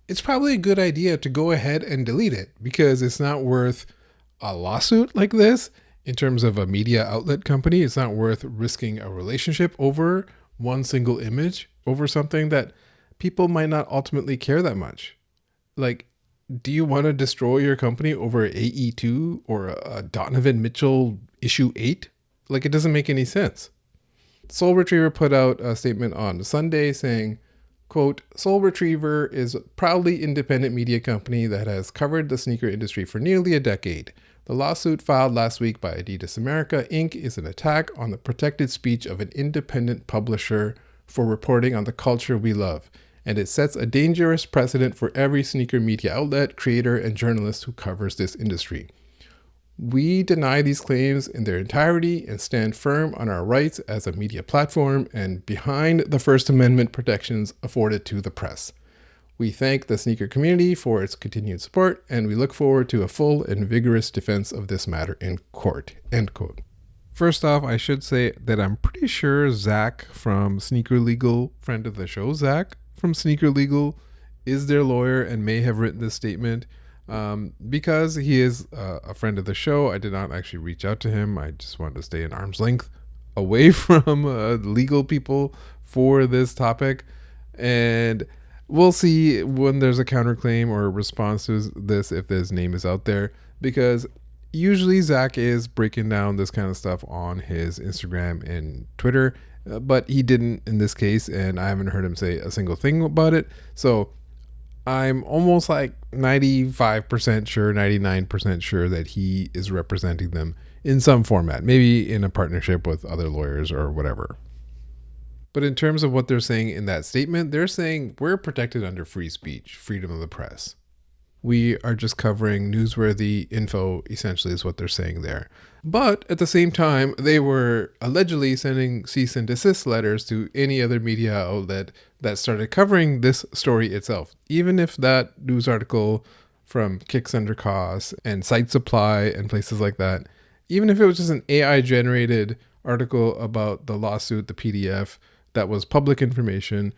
it's probably a good idea to go ahead and delete it, because it's not worth a lawsuit like this. In terms of a media outlet company, it's not worth risking a relationship over one single image, over something that people might not ultimately care that much. Like, do you want to destroy your company over AE2 or a Donovan Mitchell issue 8? Like, it doesn't make any sense. Soul Retriever put out a statement on Sunday saying, quote, Soul Retriever is a proudly independent media company that has covered the sneaker industry for nearly a decade. The lawsuit filed last week by Adidas America, Inc. is an attack on the protected speech of an independent publisher for reporting on the culture we love, and it sets a dangerous precedent for every sneaker media outlet, creator, and journalist who covers this industry. We deny these claims in their entirety and stand firm on our rights as a media platform and behind the First Amendment protections afforded to the press. We thank the sneaker community for its continued support, and we look forward to a full and vigorous defense of this matter in court. End quote. First off, I should say that I'm pretty sure Zach from Sneaker Legal, friend of the show, Zach from Sneaker Legal, is their lawyer and may have written this statement. Because he is a friend of the show, I did not actually reach out to him. I just wanted to stay an arm's length away from legal people for this topic. And we'll see when there's a counterclaim or a response to this, if his name is out there, because usually Zach is breaking down this kind of stuff on his Instagram and Twitter, but he didn't in this case, and I haven't heard him say a single thing about it. So I'm almost like 95% sure, 99% sure that he is representing them in some format, maybe in a partnership with other lawyers or whatever. But in terms of what they're saying in that statement, they're saying we're protected under free speech, freedom of the press. We are just covering newsworthy info, essentially, is what they're saying there. But at the same time, they were allegedly sending cease and desist letters to any other media outlet that started covering this story itself. Even if that news article from Kicks Under Cost and Site Supply and places like that, even if it was just an AI generated article about the lawsuit, the PDF, that was public information,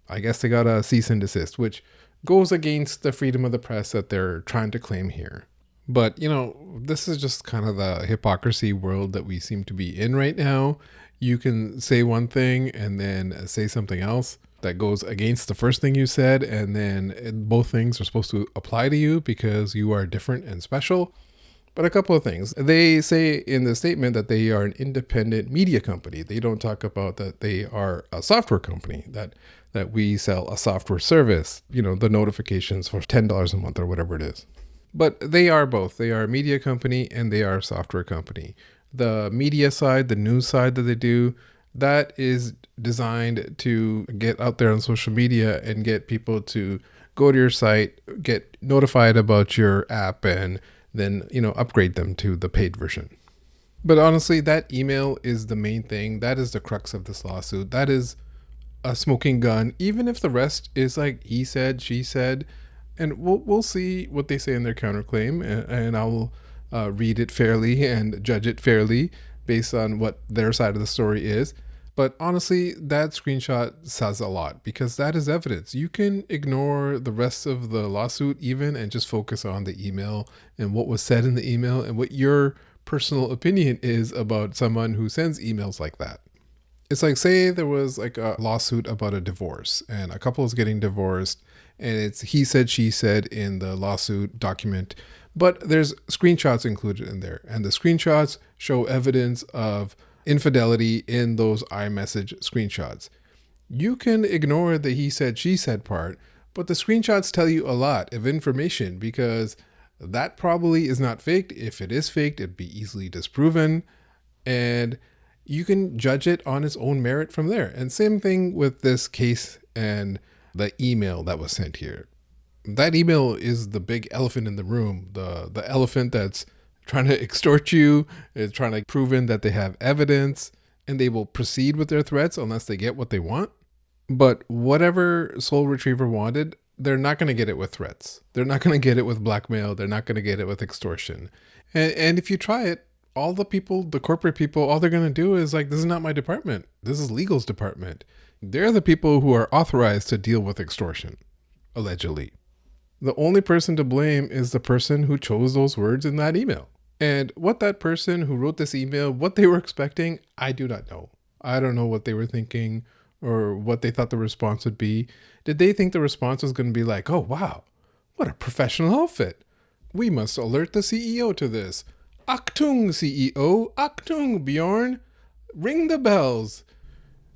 I guess they got a cease and desist, which goes against the freedom of the press that they're trying to claim here. But, you know, this is just kind of the hypocrisy world that we seem to be in right now. You can say one thing and then say something else that goes against the first thing you said, and then both things are supposed to apply to you because you are different and special. But a couple of things. They say in the statement that they are an independent media company. They don't talk about that they are a software company, that we sell a software service, you know, the notifications for $10 a month or whatever it is. But they are both. They are a media company and they are a software company. The media side, the news side that they do, that is designed to get out there on social media and get people to go to your site, get notified about your app, and then, you know, upgrade them to the paid version. But honestly, that email is the main thing. That is the crux of this lawsuit. That is a smoking gun, even if the rest is like he said, she said. And we'll see what they say in their counterclaim, and I'll read it fairly and judge it fairly based on what their side of the story is. But honestly, that screenshot says a lot, because that is evidence. You can ignore the rest of the lawsuit even and just focus on the email and what was said in the email and what your personal opinion is about someone who sends emails like that. It's like, say there was like a lawsuit about a divorce and a couple is getting divorced, and it's he said, she said in the lawsuit document, but there's screenshots included in there, and the screenshots show evidence of infidelity in those iMessage screenshots. You can ignore the he said, she said part, but the screenshots tell you a lot of information, because that probably is not faked. If it is faked, it'd be easily disproven, and you can judge it on its own merit from there. And same thing with this case and the email that was sent here. That email is the big elephant in the room, the elephant that's trying to extort you, is trying to prove in that they have evidence, and they will proceed with their threats unless they get what they want. But whatever Soul Retriever wanted, they're not going to get it with threats. They're not going to get it with blackmail. They're not going to get it with extortion. And if you try it, all the people, the corporate people, all they're going to do is like, this is not my department. This is legal's department. They're the people who are authorized to deal with extortion, allegedly. The only person to blame is the person who chose those words in that email. And what that person who wrote this email, what they were expecting, I do not know. I don't know what they were thinking or what they thought the response would be. Did they think the response was going to be like, oh, wow, what a professional outfit. We must alert the CEO to this. Achtung, CEO. Achtung, Bjorn. Ring the bells.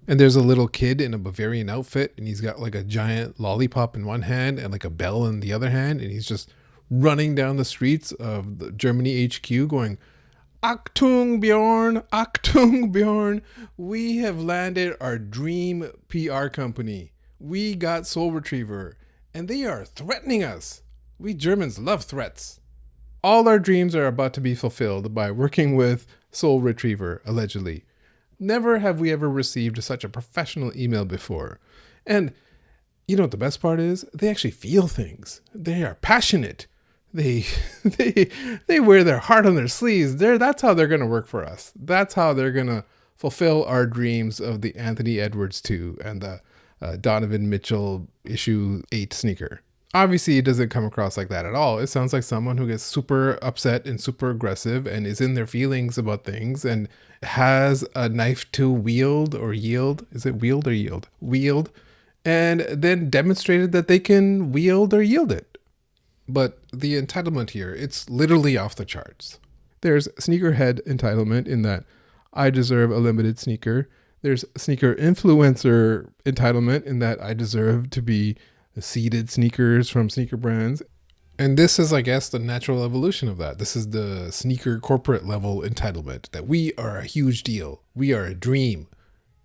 And there's a little kid in a Bavarian outfit, and he's got like a giant lollipop in one hand and like a bell in the other hand, and he's just running down the streets of the Germany HQ going, Achtung, Bjorn, Achtung, Bjorn. We have landed our dream PR company. We got Soul Retriever, and they are threatening us. We Germans love threats. All our dreams are about to be fulfilled by working with Soul Retriever, allegedly. Never have we ever received such a professional email before. And you know what the best part is? They actually feel things. They are passionate. They wear their heart on their sleeves. That's how they're going to work for us. That's how they're going to fulfill our dreams of the Anthony Edwards 2 and the Donovan Mitchell issue 8 sneaker. Obviously, it doesn't come across like that at all. It sounds like someone who gets super upset and super aggressive and is in their feelings about things and has a knife to wield or yield. Is it wield or yield? Wield. And then demonstrated that they can wield or yield it. But the entitlement here, it's literally off the charts. There's sneakerhead entitlement in that I deserve a limited sneaker. There's sneaker influencer entitlement in that I deserve to be seeded sneakers from sneaker brands. And this is, I guess, the natural evolution of that. This is the sneaker corporate level entitlement that we are a huge deal. We are a dream.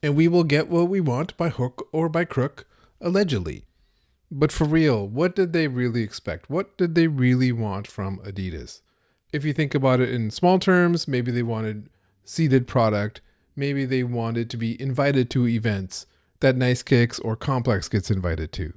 And we will get what we want by hook or by crook, allegedly. But for real, what did they really expect? What did they really want from Adidas? If you think about it in small terms, maybe they wanted seeded product. Maybe they wanted to be invited to events that Nice Kicks or Complex gets invited to.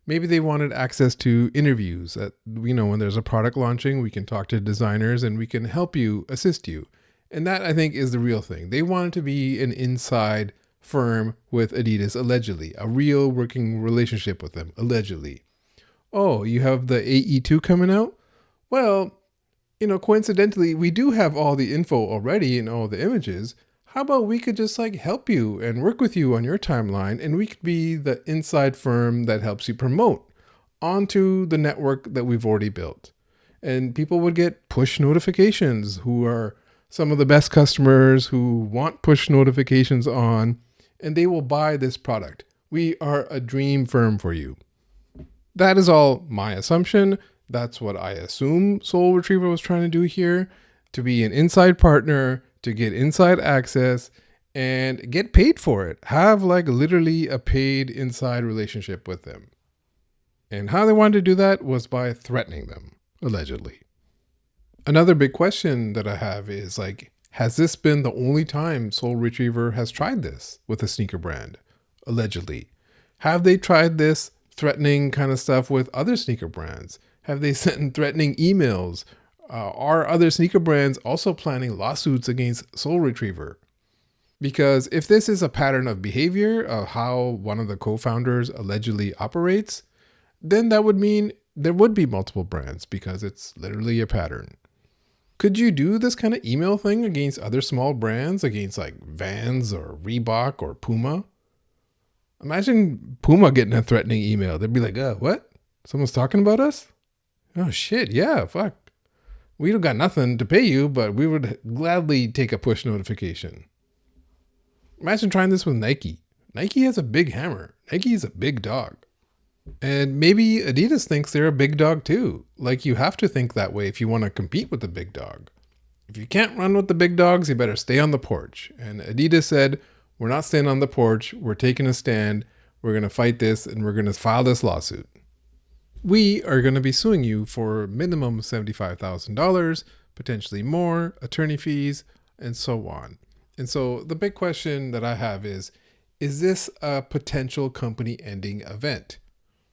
Maybe they wanted access to interviews that, when there's a product launching, we can talk to designers and we can help you, assist you. And that, I think, is the real thing. They wanted to be an inside firm with Adidas, allegedly. A real working relationship with them, allegedly. Oh, you have the AE2 coming out? Well, coincidentally, we do have all the info already and all the images. How about we could just help you and work with you on your timeline, and we could be the inside firm that helps you promote onto the network that we've already built. And people would get push notifications who are some of the best customers who want push notifications on, and they will buy this product. We are a dream firm for you. That is all my assumption. That's what I assume Soul Retriever was trying to do here, to be an inside partner, to get inside access and get paid for it. Have literally a paid inside relationship with them. And how they wanted to do that was by threatening them, allegedly. Another big question that I have is has this been the only time Soul Retriever has tried this with a sneaker brand? Allegedly. Have they tried this threatening kind of stuff with other sneaker brands? Have they sent threatening emails? Are other sneaker brands also planning lawsuits against Soul Retriever? Because if this is a pattern of behavior of how one of the co-founders allegedly operates, then that would mean there would be multiple brands because it's literally a pattern. Could you do this kind of email thing against other small brands, against Vans or Reebok or Puma? Imagine Puma getting a threatening email. They'd be like, what? Someone's talking about us? Oh shit, yeah, fuck. We don't got nothing to pay you, but we would gladly take a push notification. Imagine trying this with Nike. Nike has a big hammer. Nike is a big dog. And maybe Adidas thinks they're a big dog too. You have to think that way if you want to compete with the big dog. If you can't run with the big dogs, you better stay on the porch. And Adidas said, we're not staying on the porch. We're taking a stand. We're going to fight this and we're going to file this lawsuit. We are going to be suing you for minimum $75,000, potentially more, attorney fees, and so on. And so the big question that I have is is this a potential company ending event?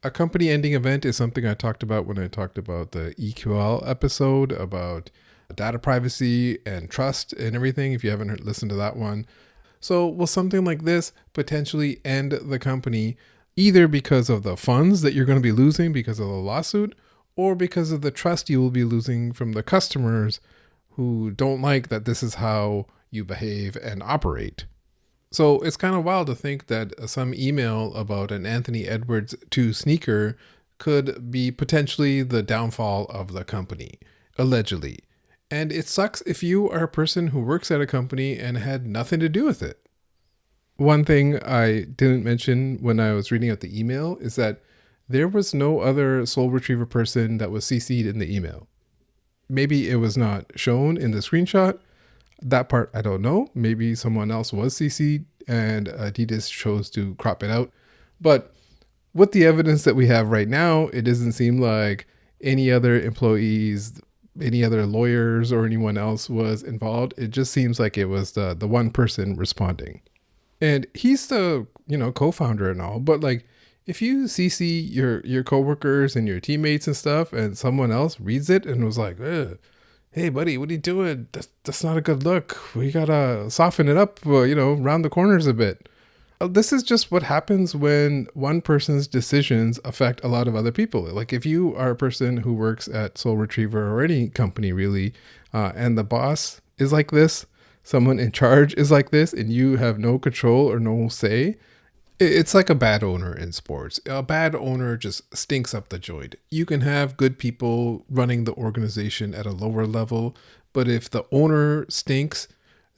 A company ending event is something I talked about when I talked about the EQL episode about data privacy and trust and everything, if you haven't listened to that one. So will something like this potentially end the company either because of the funds that you're going to be losing because of the lawsuit or because of the trust you will be losing from the customers who don't like that this is how you behave and operate? So it's kind of wild to think that some email about an Anthony Edwards 2 sneaker could be potentially the downfall of the company, allegedly. And it sucks if you are a person who works at a company and had nothing to do with it. One thing I didn't mention when I was reading out the email is that there was no other Soul Retriever person that was CC'd in the email. Maybe it was not shown in the screenshot. That part, I don't know. Maybe someone else was CC'd and Adidas chose to crop it out. But with the evidence that we have right now, it doesn't seem like any other employees, any other lawyers or anyone else was involved. It just seems like it was the one person responding. And he's the, co-founder and all, but like if you CC your coworkers and your teammates and stuff and someone else reads it and was like, hey buddy, what are you doing? That's not a good look. We gotta soften it up, round the corners a bit. This is just what happens when one person's decisions affect a lot of other people. Like if you are a person who works at Soul Retriever or any company really, and the boss is like this, someone in charge is like this, and you have no control or no say, it's like a bad owner in sports. A bad owner just stinks up the joint. You can have good people running the organization at a lower level, but if the owner stinks,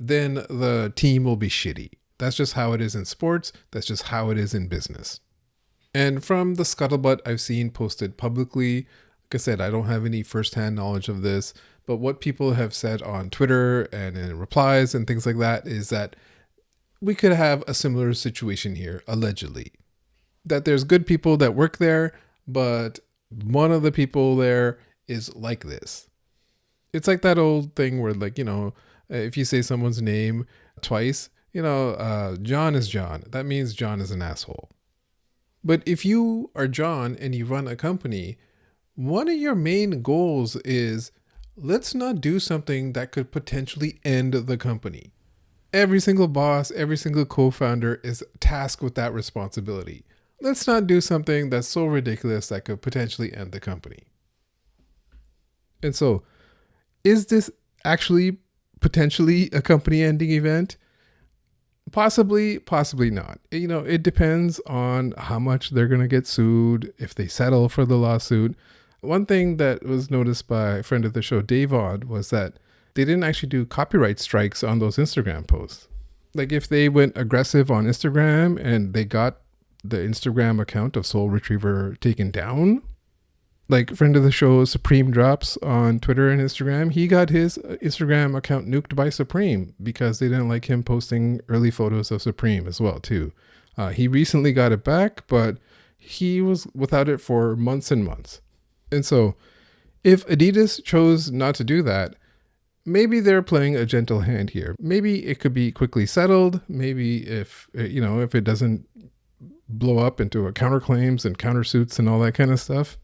then the team will be shitty. That's just how it is in sports. That's just how it is in business. And from the scuttlebutt I've seen posted publicly, like I said, I don't have any firsthand knowledge of this, but what people have said on Twitter and in replies and things like that is that we could have a similar situation here, allegedly. That there's good people that work there, but one of the people there is like this. It's like that old thing where, like, if you say someone's name twice, John is John. That means John is an asshole. But if you are John and you run a company, one of your main goals is let's not do something that could potentially end the company. Every single boss, every single co-founder is tasked with that responsibility. Let's not do something that's so ridiculous that could potentially end the company. And so, is this actually potentially a company-ending event? Possibly, possibly not. It depends on how much they're going to get sued, if they settle for the lawsuit. One thing that was noticed by a friend of the show, Davon, was that they didn't actually do copyright strikes on those Instagram posts. Like if they went aggressive on Instagram and they got the Instagram account of Soul Retriever taken down, like friend of the show, Supreme Drops on Twitter and Instagram, he got his Instagram account nuked by Supreme because they didn't like him posting early photos of Supreme as well too. He recently got it back, but he was without it for months and months. And so if Adidas chose not to do that, maybe they're playing a gentle hand here. Maybe it could be quickly settled. Maybe if it doesn't blow up into a counterclaims and countersuits and all that kind of stuff.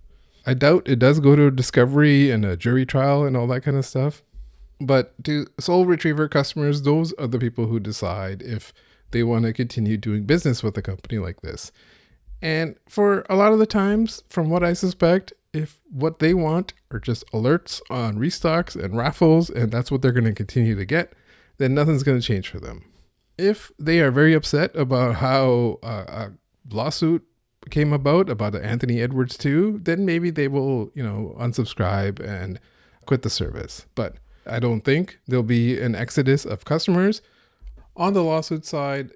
I doubt it does go to discovery and a jury trial and all that kind of stuff. But to Soul Retriever customers, those are the people who decide if they want to continue doing business with a company like this. And for a lot of the times, from what I suspect, if what they want are just alerts on restocks and raffles, and that's what they're going to continue to get, then nothing's going to change for them. If they are very upset about how a lawsuit came about the Anthony Edwards 2, then maybe they will, unsubscribe and quit the service. But I don't think there'll be an exodus of customers. On the lawsuit side,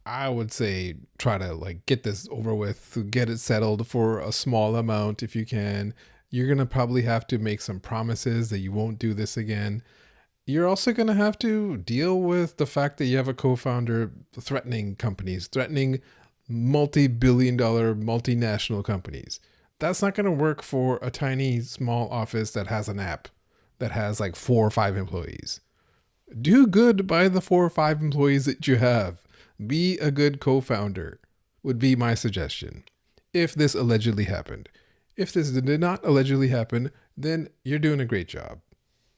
I would say try to get this over with, get it settled for a small amount if you can. You're going to probably have to make some promises that you won't do this again. You're also going to have to deal with the fact that you have a co-founder threatening companies, threatening multi-billion-dollar multinational companies. That's not going to work for a tiny small office that has an app that has 4 or 5 employees. Do good by the 4 or 5 employees that you have. be a good co-founder would be my suggestion. If this allegedly happened. If this did not allegedly happen, then you're doing a great job.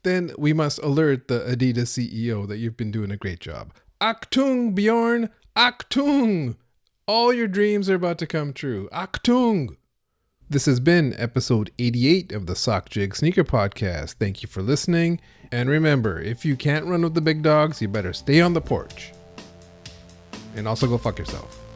Then we must alert the Adidas CEO that you've been doing a great job. Achtung, Bjorn! Achtung! All your dreams are about to come true. Achtung! This has been episode 88 of the Sock Jig Sneaker Podcast. Thank you for listening. And remember, if you can't run with the big dogs, you better stay on the porch. And also go fuck yourself.